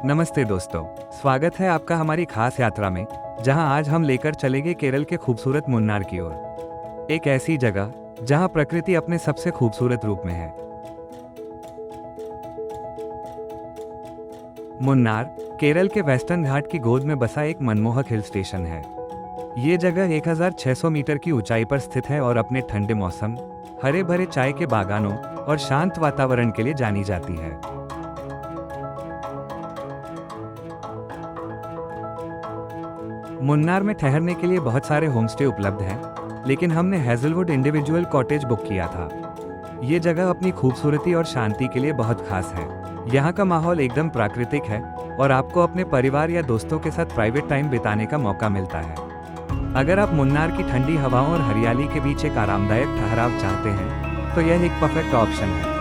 नमस्ते दोस्तों, स्वागत है आपका हमारी खास यात्रा में, जहां आज हम लेकर चलेंगे केरल के खूबसूरत मुन्नार की ओर। एक ऐसी जगह जहां प्रकृति अपने सबसे खूबसूरत रूप में है। मुन्नार केरल के वेस्टर्न घाट की गोद में बसा एक मनमोहक हिल स्टेशन है। ये जगह 1600 मीटर की ऊंचाई पर स्थित है और अपने ठंडे मौसम, हरे भरे चाय के बागानों और शांत वातावरण के लिए जानी जाती है। मुन्नार में ठहरने के लिए बहुत सारे होमस्टे उपलब्ध हैं, लेकिन हमने हैज़लवुड इंडिविजुअल कॉटेज बुक किया था। ये जगह अपनी खूबसूरती और शांति के लिए बहुत खास है। यहाँ का माहौल एकदम प्राकृतिक है और आपको अपने परिवार या दोस्तों के साथ प्राइवेट टाइम बिताने का मौका मिलता है। अगर आप मुन्नार की ठंडी हवाओं और हरियाली के बीच एक आरामदायक ठहराव चाहते हैं, तो यह एक परफेक्ट ऑप्शन है।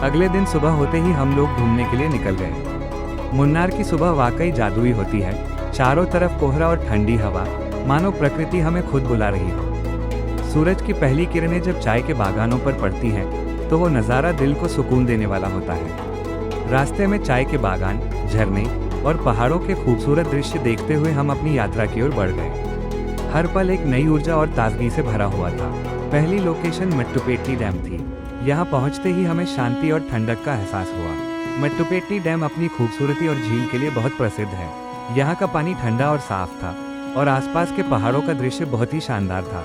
अगले दिन सुबह होते ही हम लोग घूमने के लिए निकल गए। मुन्नार की सुबह वाकई जादुई होती है। चारों तरफ कोहरा और ठंडी हवा, मानो प्रकृति हमें खुद बुला रही हो। सूरज की पहली किरणें जब चाय के बागानों पर पड़ती हैं, तो वो नज़ारा दिल को सुकून देने वाला होता है। रास्ते में चाय के बागान, झरने और पहाड़ों के खूबसूरत दृश्य देखते हुए हम अपनी यात्रा की ओर बढ़ गए। हर पल एक नई ऊर्जा और ताजगी से भरा हुआ था। पहली लोकेशन मेट्टुपेट्टी डैम थी। यहाँ पहुँचते ही हमें शांति और ठंडक का एहसास हुआ। मेट्टुपेट्टी डैम अपनी खूबसूरती और झील के लिए बहुत प्रसिद्ध है। यहाँ का पानी ठंडा और साफ था और आसपास के पहाड़ों का दृश्य बहुत ही शानदार था।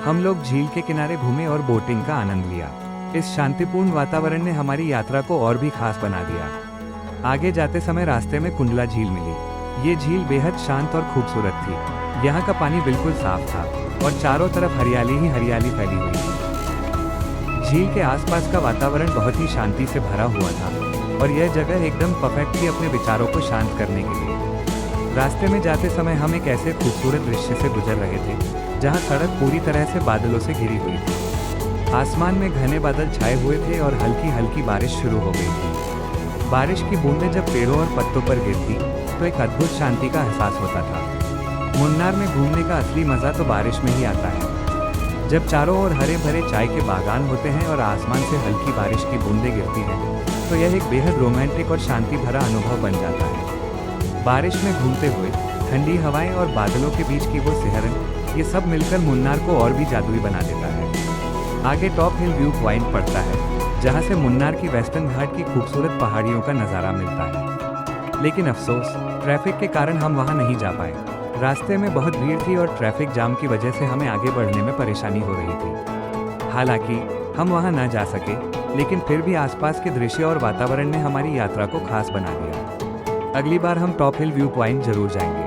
हम लोग झील के किनारे घूमे और बोटिंग का आनंद लिया। इस शांतिपूर्ण वातावरण ने हमारी यात्रा को और भी खास बना दिया। आगे जाते समय रास्ते में कुंडला झील मिली। ये झील बेहद शांत और खूबसूरत थी। यहाँ का पानी बिल्कुल साफ था और चारों तरफ हरियाली ही हरियाली फैली हुई थी। झील के आसपास का वातावरण बहुत ही शांति से भरा हुआ था और यह जगह एकदम परफेक्ट थी अपने विचारों को शांत करने के लिए। रास्ते में जाते समय हम एक ऐसे खूबसूरत दृश्य से गुजर रहे थे, जहां सड़क पूरी तरह से बादलों से घिरी हुई थी। आसमान में घने बादल छाए हुए थे और हल्की हल्की बारिश शुरू हो गई थी। बारिश की बूंदें जब पेड़ों और पत्तों पर गिरती, तो एक अद्भुत शांति का एहसास होता था। मुन्नार में घूमने का असली मज़ा तो बारिश में ही आता है। जब चारों ओर हरे भरे चाय के बागान होते हैं और आसमान से हल्की बारिश की बूंदें गिरती हैं, तो यह एक बेहद रोमांटिक और शांति भरा अनुभव बन जाता है। बारिश में घूमते हुए ठंडी हवाएं और बादलों के बीच की वो सिहरन, ये सब मिलकर मुन्नार को और भी जादुई बना देता है। आगे टॉप हिल व्यू पॉइंट पड़ता है, जहाँ से मुन्नार की वेस्टर्न घाट की खूबसूरत पहाड़ियों का नज़ारा मिलता है। लेकिन अफसोस, ट्रैफिक के कारण हम वहाँ नहीं जा पाए। रास्ते में बहुत भीड़ थी और ट्रैफिक जाम की वजह से हमें आगे बढ़ने में परेशानी हो रही थी। हालांकि हम वहां ना जा सके, लेकिन फिर भी आसपास के दृश्य और वातावरण ने हमारी यात्रा को खास बना दिया। अगली बार हम टॉप हिल व्यू पॉइंट जरूर जाएंगे।